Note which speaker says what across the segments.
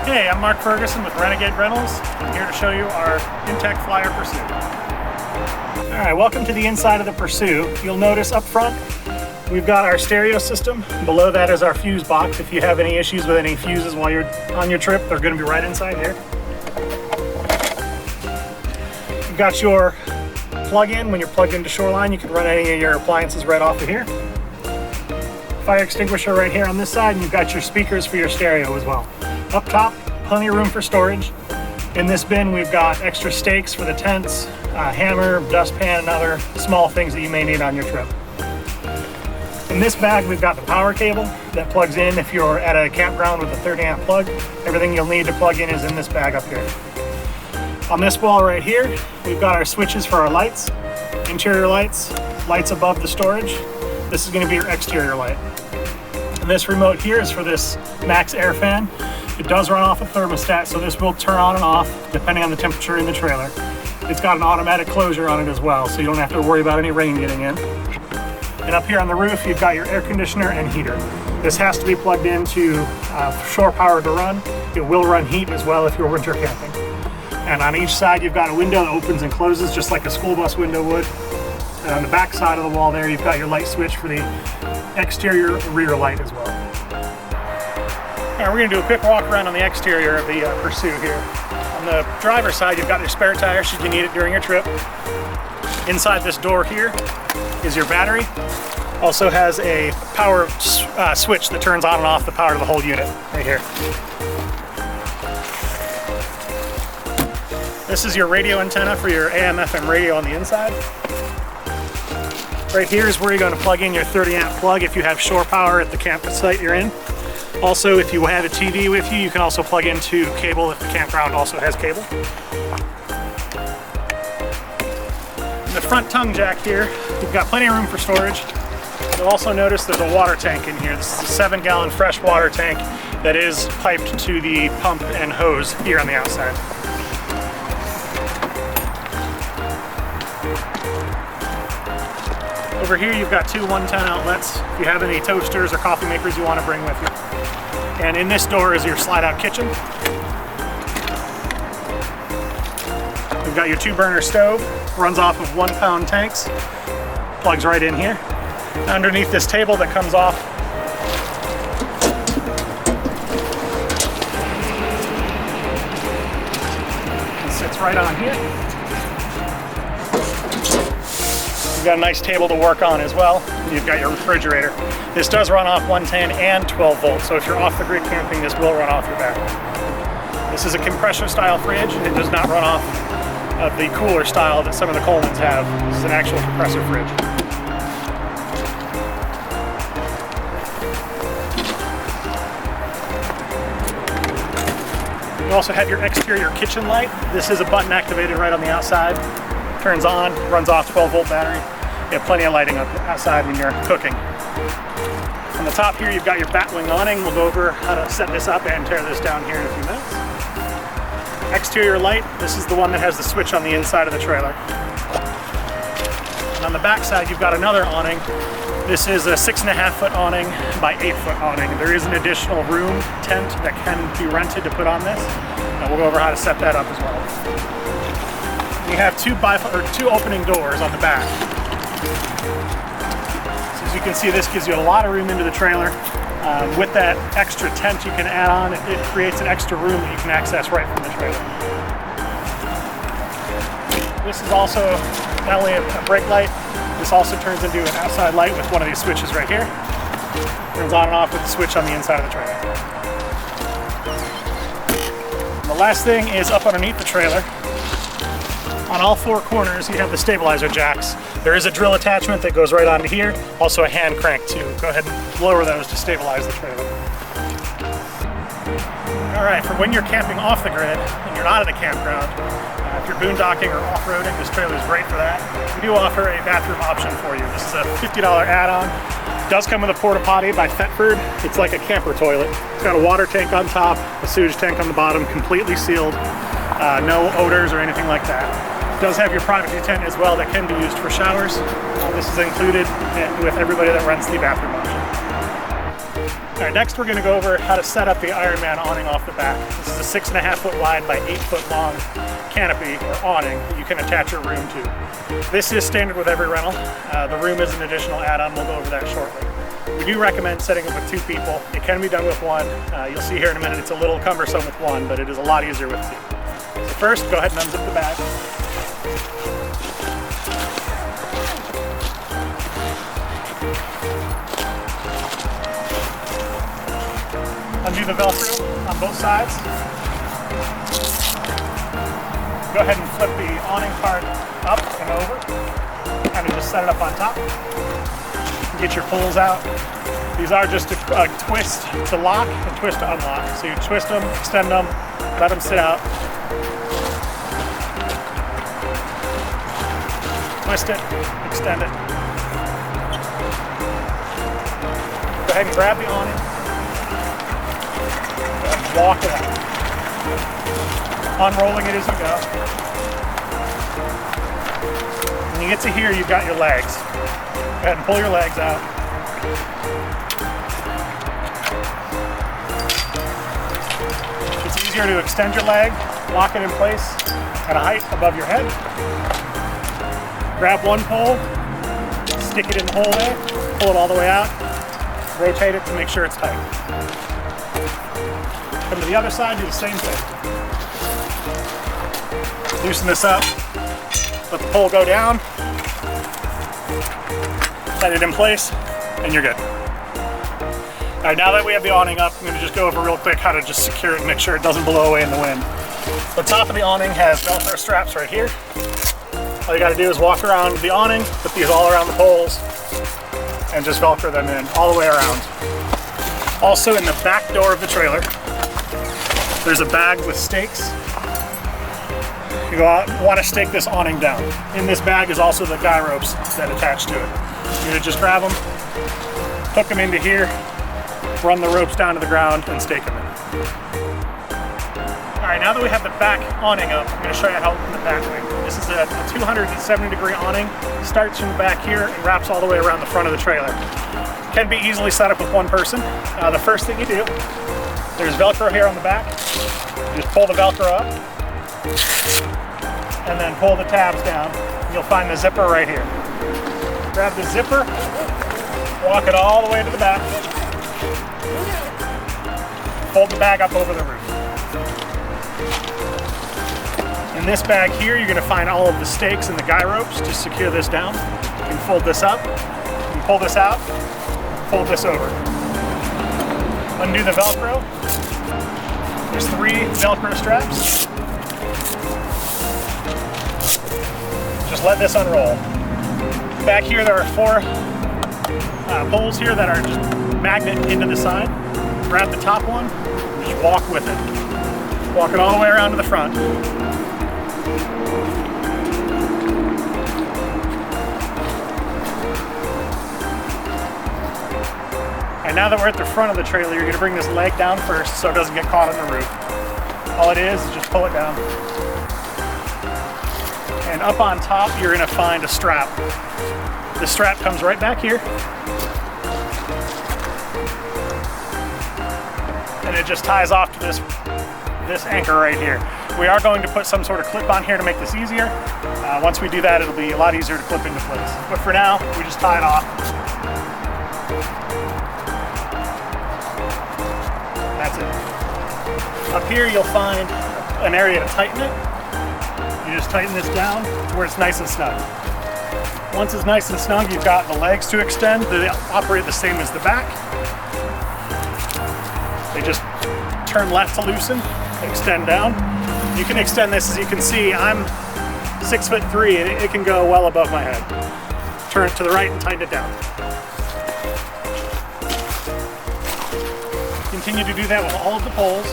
Speaker 1: Hey, I'm Marc Ferguson with Renegade Rentals. I'm here to show you our InTech Flyer Pursue. Alright, welcome to the inside of the Pursue. You'll notice up front we've got our stereo system. Below that is our fuse box. If you have any issues with any fuses while you're on your trip, they're going to be right inside here. You've got your plug-in. When you're plugged into Shoreline, you can run any of your appliances right off of here. Fire extinguisher right here on this side, and you've got your speakers for your stereo as well. Up top, plenty of room for storage. In this bin, we've got extra stakes for the tents, hammer, dustpan, and other small things that you may need on your trip. In this bag, we've got the power cable that plugs in if you're at a campground with a 30 amp plug. Everything you'll need to plug in is in this bag up here. On this wall right here, we've got our switches for our lights, interior lights, lights above the storage. This is going to be your exterior light. And this remote here is for this max air fan. It does run off a thermostat, so this will turn on and off depending on the temperature in the trailer. It's got an automatic closure on it as well, so you don't have to worry about any rain getting in. And up here on the roof, you've got your air conditioner and heater. This has to be plugged into shore power to run. It will run heat as well if you're winter camping. And on each side, you've got a window that opens and closes just like a school bus window would. And on the back side of the wall there, you've got your light switch for the exterior rear light as well. All right, we're gonna do a quick walk around on the exterior of the Pursue here. On the driver's side, you've got your spare tire should you need it during your trip. Inside this door here is your battery. Also has a power switch that turns on and off the power to the whole unit right here. This is your radio antenna for your AM/FM radio on the inside. Right here is where you're going to plug in your 30 amp plug if you have shore power at the campsite you're in. Also, if you have a TV with you, you can also plug into cable if the campground also has cable. In the front tongue jack here, you've got plenty of room for storage. You'll also notice there's a water tank in here. This is a 7-gallon fresh water tank that is piped to the pump and hose here on the outside. Over here you've got two 110 outlets if you have any toasters or coffee makers you want to bring with you. And in this door is your slide out kitchen. We've got your 2-burner stove, runs off of 1-pound tanks, plugs right in here. Underneath this table that comes off, it sits right on here. You've got a nice table to work on as well. You've got your refrigerator. This does run off 110 and 12 volts, so if you're off the grid camping, this will run off your battery. This is a compressor style fridge. It does not run off of the cooler style that some of the Colemans have. This is an actual compressor fridge. You also have your exterior kitchen light. This is a button activated right on the outside. Turns on, runs off 12-volt battery. You have plenty of lighting up outside when you're cooking. On the top here, you've got your batwing awning. We'll go over how to set this up and tear this down here in a few minutes. Exterior light, this is the one that has the switch on the inside of the trailer. And on the back side, you've got another awning. This is a 6.5-foot awning by 8-foot awning. There is an additional room tent that can be rented to put on this. And we'll go over how to set that up as well. You have two opening doors on the back. So as you can see, this gives you a lot of room into the trailer. With that extra tent you can add on, it creates an extra room that you can access right from the trailer. This is also not only a brake light, this also turns into an outside light with one of these switches right here. Turns on and off with the switch on the inside of the trailer. And the last thing is up underneath the trailer. On all 4 corners, you have the stabilizer jacks. There is a drill attachment that goes right onto here. Also a hand crank too. Go ahead and lower those to stabilize the trailer. All right, for when you're camping off the grid and you're not at a campground, if you're boondocking or off-roading, this trailer is great for that. We do offer a bathroom option for you. This is a $50 add-on. It does come with a porta potty by Thetford. It's like a camper toilet. It's got a water tank on top, a sewage tank on the bottom, completely sealed. No odors or anything like that. It does have your privacy tent as well that can be used for showers. This is included with everybody that rents the bathroom option. All right, next we're going to go over how to set up the Ironman awning off the back. This is a 6.5 foot wide by 8 foot long canopy or awning that you can attach your room to. This is standard with every rental. The room is an additional add-on. We'll go over that shortly. We do recommend setting it with 2 people. It can be done with 1. You'll see here in a minute it's a little cumbersome with 1, but it is a lot easier with 2. So first, go ahead and unzip the bag. Undo the Velcro on both sides. Go ahead and flip the awning part up and over. Kind of just set it up on top. Get your pulls out. These are just a twist to lock and twist to unlock. So you twist them, extend them, let them sit out. Twist it, extend it. Go ahead and grab the awning. Walk it out. Unrolling it as you go. When you get to here, you've got your legs. Go ahead and pull your legs out. It's easier to extend your leg, lock it in place at a height above your head. Grab one pole, stick it in the hole there, pull it all the way out, rotate it to make sure it's tight. Come to the other side, do the same thing. Loosen this up, let the pole go down, set it in place, and you're good. All right, now that we have the awning up, I'm gonna just go over real quick how to just secure it and make sure it doesn't blow away in the wind. The top of the awning has Velcro straps right here. All you gotta do is walk around the awning, put these all around the poles, and just Velcro them in all the way around. Also in the back door of the trailer, there's a bag with stakes. You want to stake this awning down. In this bag is also the guy ropes that attach to it. You're gonna just grab them, hook them into here, run the ropes down to the ground, and stake them in. All right, now that we have the back awning up, I'm gonna show you how to open the back wing. This is a 270-degree awning. Starts from the back here and wraps all the way around the front of the trailer. Can be easily set up with 1 person. The first thing you do, there's Velcro here on the back. You just pull the Velcro up, and then pull the tabs down. You'll find the zipper right here. Grab the zipper, walk it all the way to the back, fold the bag up over the roof. In this bag here, you're gonna find all of the stakes and the guy ropes to secure this down. You can fold this up, you can pull this out, fold this over. Undo the Velcro. There's 3 Velcro straps. Just let this unroll. Back here there are 4 poles here that are just magnet into the side. Grab the top one, just walk with it. Walk it all the way around to the front. And now that we're at the front of the trailer, you're gonna bring this leg down first so it doesn't get caught on the roof. All it is just pull it down. And up on top, you're gonna find a strap. The strap comes right back here. And it just ties off to this anchor right here. We are going to put some sort of clip on here to make this easier. Once we do that, it'll be a lot easier to clip into place. But for now, we just tie it off. That's it. Up here you'll find an area to tighten it. You just tighten this down to where it's nice and snug. Once it's nice and snug, you've got the legs to extend. They operate the same as the back. They just turn left to loosen, extend down. You can extend this, as you can see, I'm 6'3" and it can go well above my head. Turn it to the right and tighten it down. Continue to do that with all of the poles.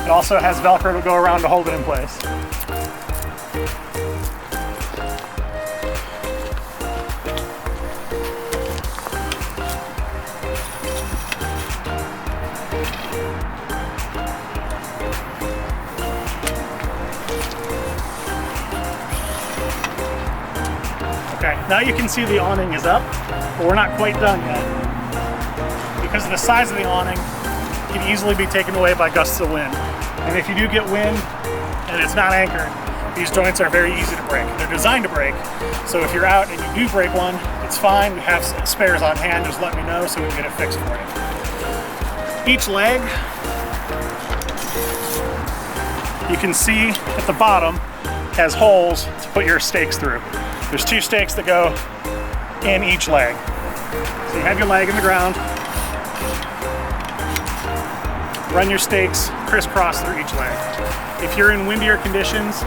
Speaker 1: It also has Velcro to go around to hold it in place. Now you can see the awning is up, but we're not quite done yet. Because of the size of the awning, it can easily be taken away by gusts of wind. And if you do get wind and it's not anchored, these joints are very easy to break. They're designed to break, so if you're out and you do break one, it's fine. We have spares on hand, just let me know so we can get it fixed for you. Each leg, you can see at the bottom, has holes to put your stakes through. There's 2 stakes that go in each leg. So you have your leg in the ground, run your stakes crisscross through each leg. If you're in windier conditions,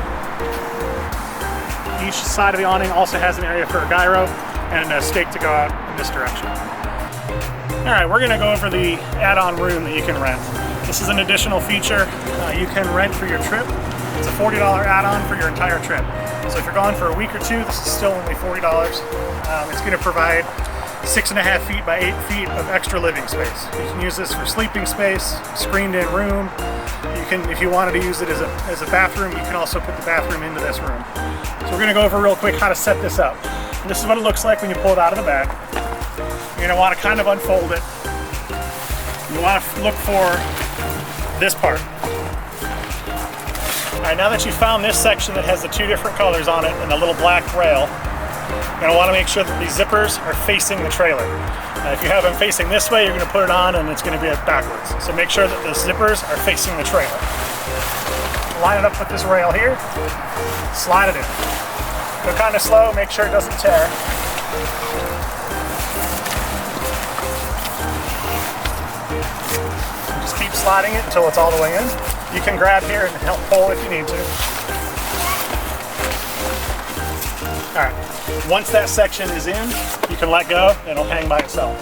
Speaker 1: each side of the awning also has an area for a gyro and a stake to go out in this direction. All right, we're gonna go over the add-on room that you can rent. This is an additional feature you can rent for your trip. It's a $40 add-on for your entire trip. So if you're gone for a week or 2, this is still only $40. It's gonna provide 6.5 feet by 8 feet of extra living space. You can use this for sleeping space, screened in room. You can, if you wanted to use it as a bathroom, you can also put the bathroom into this room. So we're gonna go over real quick how to set this up. And this is what it looks like when you pull it out of the bag. You're gonna wanna kind of unfold it. You wanna look for this part. All right, now that you've found this section that has the 2 different colors on it and a little black rail, you're gonna wanna make sure that these zippers are facing the trailer. If you have them facing this way, you're gonna put it on and it's gonna be backwards. So make sure that the zippers are facing the trailer. Line it up with this rail here, slide it in. Go kind of slow, make sure it doesn't tear. Just keep sliding it until it's all the way in. You can grab here and help pull if you need to. All right, once that section is in, you can let go and it'll hang by itself.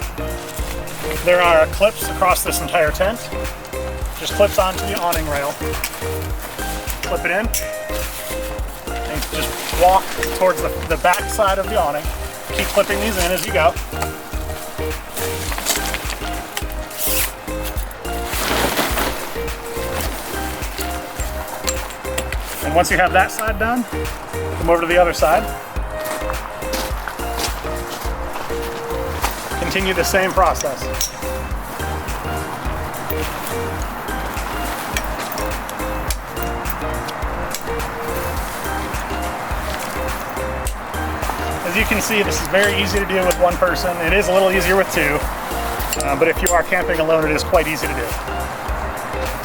Speaker 1: There are clips across this entire tent. Just clips onto the awning rail. Flip it in. And just walk towards the back side of the awning. Keep clipping these in as you go. And once you have that side done, come over to the other side. Continue the same process. As you can see, this is very easy to do with one person. It is a little easier with 2, but if you are camping alone, it is quite easy to do.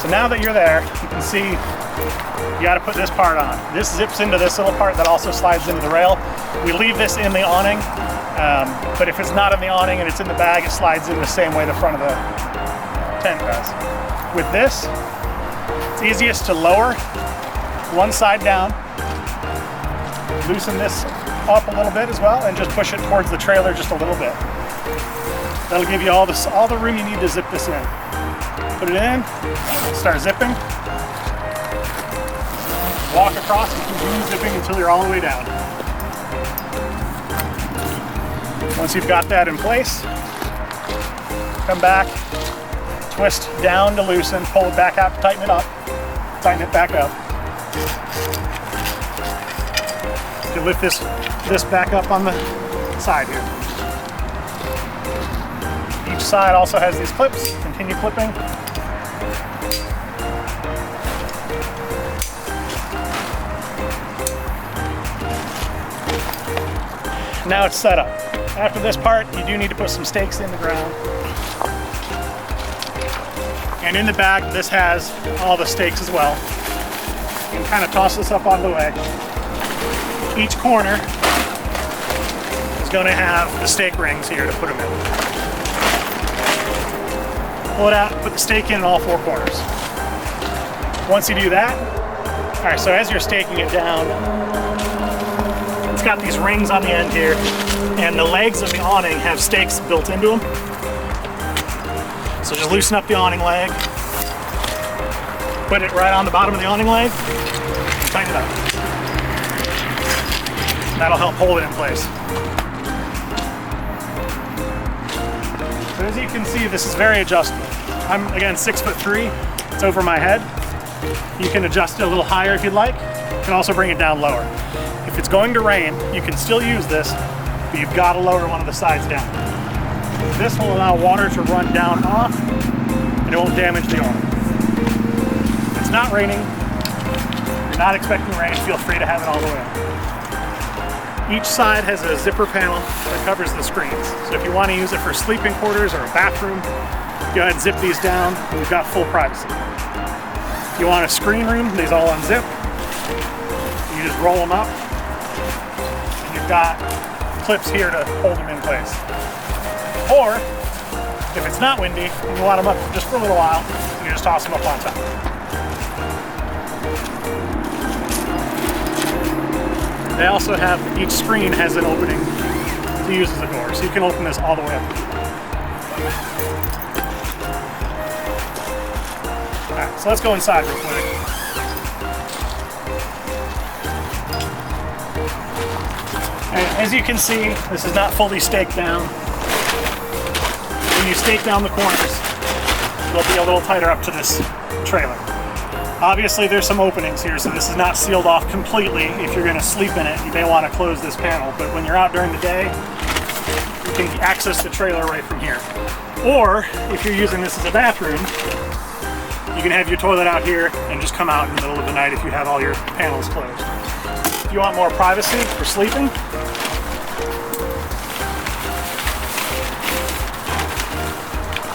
Speaker 1: So now that you're there, you can see you got to put this part on. This zips into this little part that also slides into the rail. We leave this in the awning, but if it's not in the awning and it's in the bag, it slides in the same way the front of the tent does. With this, it's easiest to lower one side down, loosen this up a little bit as well, and just push it towards the trailer just a little bit. That'll give you all the room you need to zip this in. Put it in, start zipping. Walk across and continue zipping until you're all the way down. Once you've got that in place, come back, twist down to loosen, pull it back out to tighten it up, tighten it back up. You can lift this back up on the side here. Each side also has these clips. Continue clipping. Now it's set up. After this part, you do need to put some stakes in the ground. And in the back, this has all the stakes as well. You can kind of toss this up on the way. Each corner is going to have the stake rings here to put them in. Pull it out, put the stake in all 4 corners. Once you do that, all right, so as you're staking it down, it's got these rings on the end here, and the legs of the awning have stakes built into them. So just loosen up the awning leg, put it right on the bottom of the awning leg, and tighten it up. That'll help hold it in place. So as you can see, this is very adjustable. I'm, again, 6'3". It's over my head. You can adjust it a little higher if you'd like. You can also bring it down lower. If it's going to rain, you can still use this but you've got to lower one of the sides down. This will allow water to run down off, and it won't damage the awning. If it's not raining, you're not expecting rain, feel free to have it all the way up. Each side has a zipper panel that covers the screens. So if you want to use it for sleeping quarters or a bathroom, go ahead and zip these down, and you've got full privacy. If you want a screen room, these all unzip. You just roll them up, and you've got clips here to hold them in place. Or, if it's not windy, and you want them up just for a little while, you just toss them up on top. They also have, each screen has an opening to use as a door, so you can open this all the way up. Alright, so let's go inside real quick. And as you can see, this is not fully staked down. When you stake down the corners, they'll be a little tighter up to this trailer. Obviously there's some openings here, so this is not sealed off completely. If you're going to sleep in it, you may want to close this panel, but when you're out during the day, you can access the trailer right from here. Or, if you're using this as a bathroom, you can have your toilet out here and just come out in the middle of the night if you have all your panels closed. If you want more privacy for sleeping,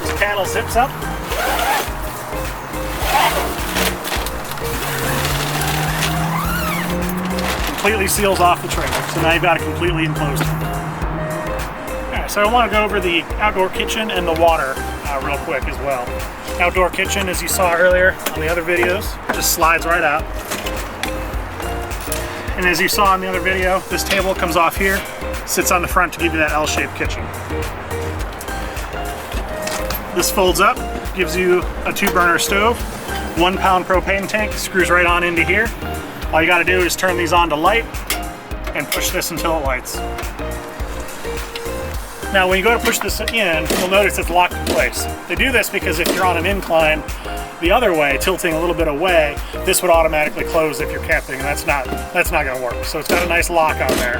Speaker 1: this panel zips up. Completely seals off the trailer, so now you've got it completely enclosed. Alright, so I want to go over the outdoor kitchen and the water real quick as well. Outdoor kitchen, as you saw earlier on the other videos, just slides right out. And as you saw in the other video, this table comes off here, sits on the front to give you that L-shaped kitchen. This folds up, gives you a 2-burner stove, 1-pound propane tank, screws right on into here. All you got to do is turn these on to light and push this until it lights. Now when you go to push this in, you'll notice it's locked in place. They do this because if you're on an incline the other way, tilting a little bit away, this would automatically close if you're camping, and that's not going to work. So it's got a nice lock on there.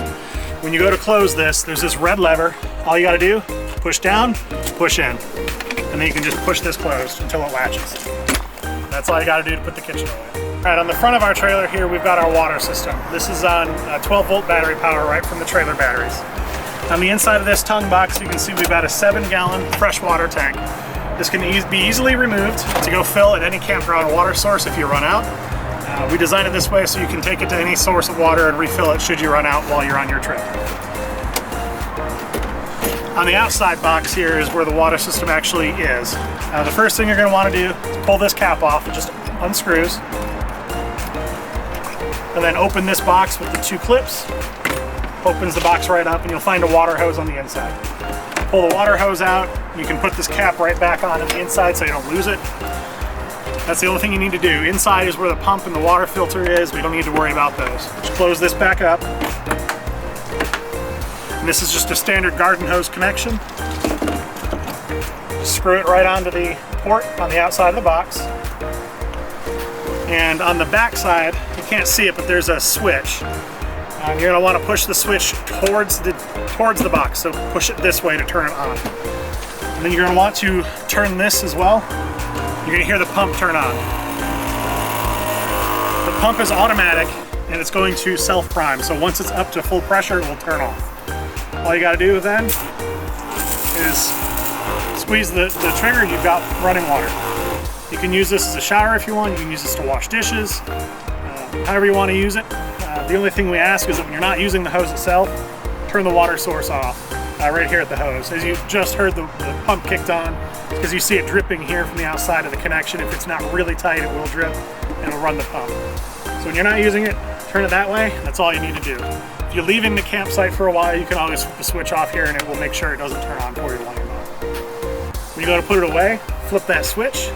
Speaker 1: When you go to close this, there's this red lever. All you got to do, push down, push in, and then you can just push this closed until it latches. That's all you got to do to put the kitchen away. Alright, on the front of our trailer here, we've got our water system. This is on 12-volt battery power right from the trailer batteries. On the inside of this tongue box, you can see we've got a 7-gallon freshwater tank. This can be easily removed to go fill at any campground water source if you run out. We designed it this way so you can take it to any source of water and refill it should you run out while you're on your trip. On the outside box here is where the water system actually is. The first thing you're going to want to do is pull this cap off. It just unscrews. And then open this box with the 2 clips. Opens the box right up, and you'll find a water hose on the inside. Pull the water hose out. You can put this cap right back on the inside so you don't lose it. That's the only thing you need to do. Inside is where the pump and the water filter is. We don't need to worry about those. Just close this back up. And this is just a standard garden hose connection. Screw it right onto the port on the outside of the box. And on the back side, you can't see it, but there's a switch. You're going to want to push the switch towards the box, so push it this way to turn it on. And then you're going to want to turn this as well. You're going to hear the pump turn on. The pump is automatic, and it's going to self-prime, so once it's up to full pressure, it will turn off. All you got to do then is squeeze the trigger, and you've got running water. You can use this as a shower if you want. You can use this to wash dishes, however you want to use it. The only thing we ask is that when you're not using the hose itself, turn the water source off right here at the hose. As you just heard the pump kicked on, because you see it dripping here from the outside of the connection. If it's not really tight, it will drip and it'll run the pump. So when you're not using it, turn it that way. That's all you need to do. If you're leaving the campsite for a while, you can always flip the switch off here and it will make sure it doesn't turn on for you while you're not. When you go to put it away, flip that switch,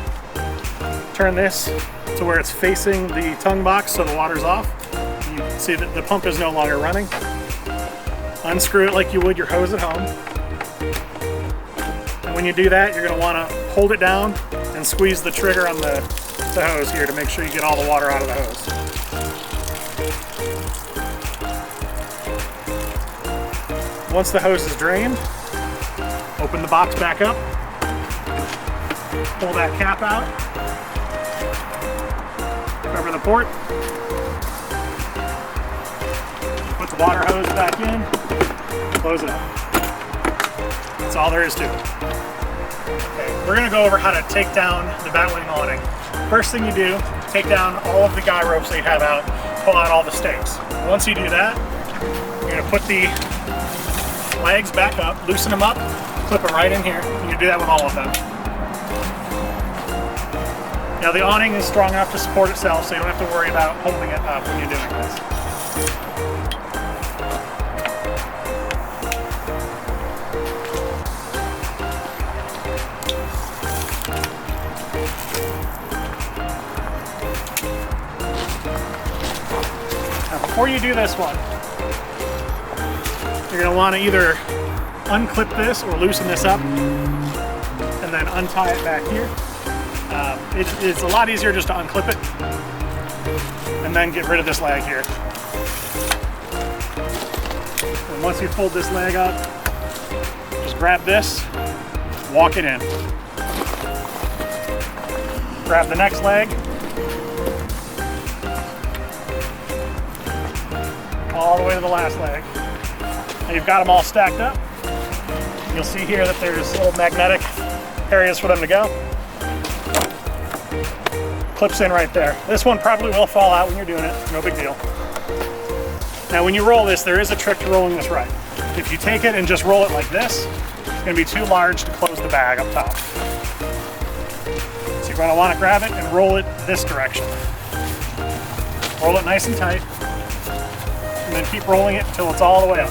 Speaker 1: turn this to where it's facing the tongue box so the water's off. You can see that the pump is no longer running. Unscrew it like you would your hose at home. And when you do that, you're going to want to hold it down and squeeze the trigger on the hose here to make sure you get all the water out of the hose. Once the hose is drained, open the box back up, pull that cap out, cover the port, put the water hose back in, close it up. That's all there is to it. Okay, we're gonna go over how to take down the batwing awning. First thing you do, take down all of the guy ropes that you have out, pull out all the stakes. Once you do that, you're gonna put the legs back up, loosen them up, clip them right in here. You can do that with all of them. Now the awning is strong enough to support itself, so you don't have to worry about holding it up when you're doing this. Before you do this one, you're going to want to either unclip this or loosen this up and then untie it back here. It's a lot easier just to unclip it and then get rid of this leg here. And once you fold this leg up, just grab this, walk it in. Grab the next leg, all the way to the last leg. Now you've got them all stacked up. You'll see here that there's little magnetic areas for them to go. Clips in right there. This one probably will fall out when you're doing it, no big deal. Now when you roll this, there is a trick to rolling this right. If you take it and just roll it like this, it's going to be too large to close the bag up top. So you're going to want to grab it and roll it this direction. Roll it nice and tight, and then keep rolling it until it's all the way up.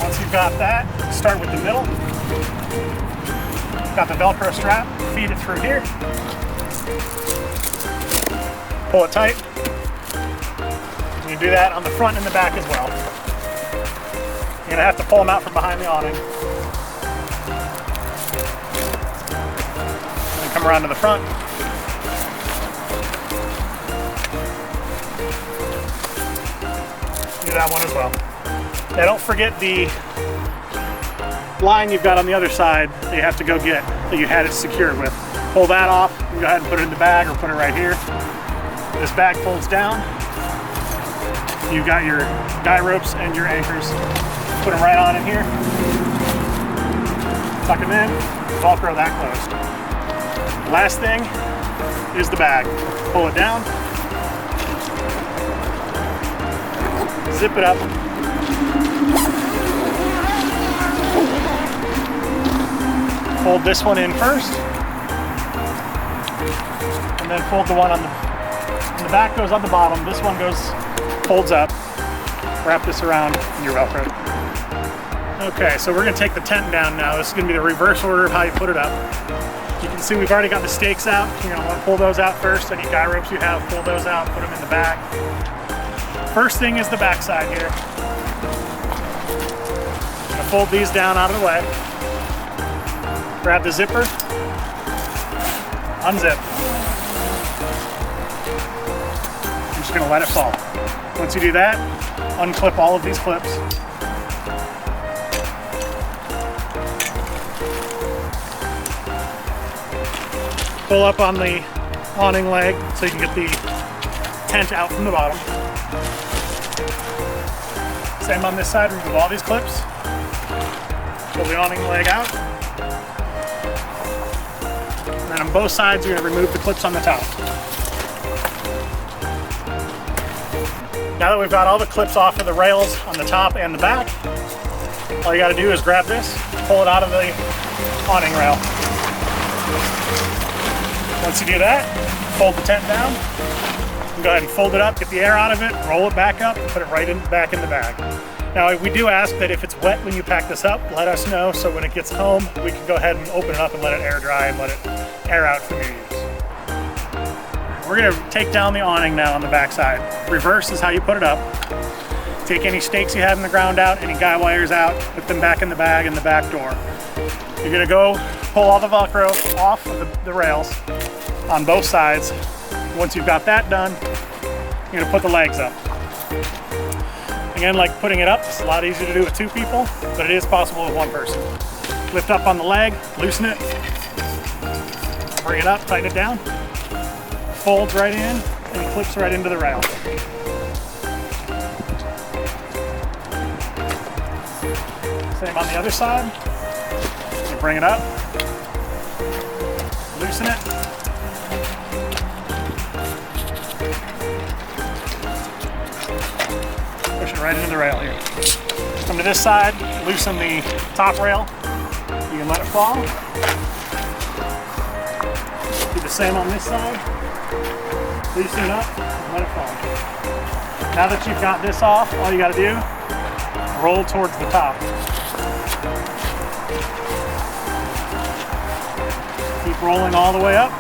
Speaker 1: Once you've got that, start with the middle. Got the Velcro strap, feed it through here. Pull it tight. You do that on the front and the back as well. You're gonna have to pull them out from behind the awning. And then come around to the front. Do that one as well. Now don't forget the line you've got on the other side that you have to go get, that you had it secured with. Pull that off, and go ahead and put it in the bag or put it right here. This bag folds down. You've got your guy ropes and your anchors. Put them right on in here. Tuck them in, Velcro that closed. Last thing is the bag. Pull it down. Zip it up. Fold this one in first, and then fold the one on the back goes on the bottom. This one folds up. Wrap this around your Velcro. Okay, so we're gonna take the tent down now. This is gonna be the reverse order of how you put it up. You can see we've already got the stakes out. You're gonna want to pull those out first. Any guy ropes you have, pull those out, put them in the back. First thing is the back side here. I'm gonna fold these down out of the way. Grab the zipper, unzip. I'm just gonna let it fall. Once you do that, unclip all of these clips. Pull up on the awning leg so you can get the tent out from the bottom. Same on this side, remove all these clips. Pull the awning leg out. And then on both sides, you're going to remove the clips on the top. Now that we've got all the clips off of the rails on the top and the back, all you got to do is grab this, pull it out of the awning rail. Once you do that, fold the tent down, and go ahead and fold it up, get the air out of it, roll it back up, and put it right back in the bag. Now we do ask that if it's wet when you pack this up, let us know so when it gets home, we can go ahead and open it up and let it air dry and let it air out for your use. We're gonna take down the awning now on the back side. Reverse is how you put it up. Take any stakes you have in the ground out, any guy wires out, put them back in the bag in the back door. You're gonna go pull all the Velcro off of the rails on both sides. Once you've got that done, you're gonna put the legs up. Again, like putting it up, it's a lot easier to do with 2 people, but it is possible with 1 person. Lift up on the leg, loosen it, bring it up, tighten it down, folds right in, and clips right into the rail. Same on the other side. You bring it up, loosen it, push it right into the rail here. Come to this side, loosen the top rail. You can let it fall. Do the same on this side. Loosen it up and let it fall. Now that you've got this off, all you got to do, roll towards the top. Keep rolling all the way up.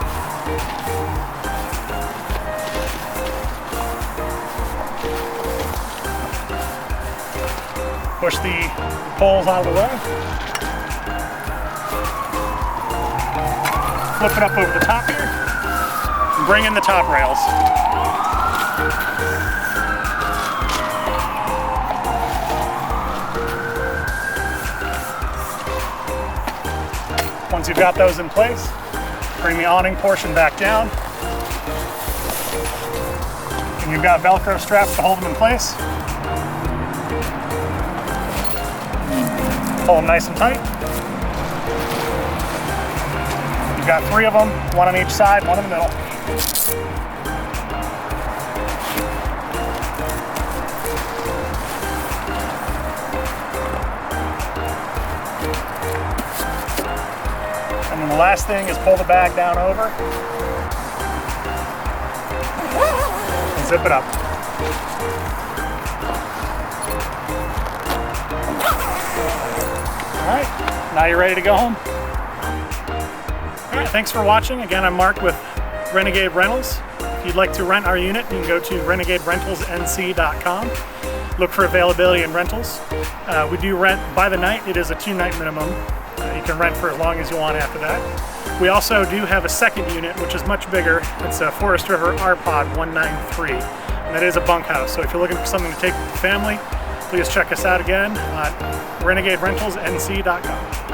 Speaker 1: Push the poles out of the way. Flip it up over the top here. And bring in the top rails. Once you've got those in place, bring the awning portion back down. And you've got Velcro straps to hold them in place. Hold them nice and tight. You've got 3 of them, 1 on each side, 1 in the middle. And then the last thing is pull the bag down over and zip it up. Alright, now you're ready to go home. Alright, thanks for watching. Again, I'm Marc with Renegade Rentals. If you'd like to rent our unit, you can go to renegaderentalsnc.com. Look for availability in rentals. We do rent by the night. It is a 2-night minimum. You can rent for as long as you want after that. We also do have a second unit, which is much bigger. It's a Forest River R-Pod 193, and that is a bunkhouse. So if you're looking for something to take with the family, please check us out again at renegaderentalsnc.com.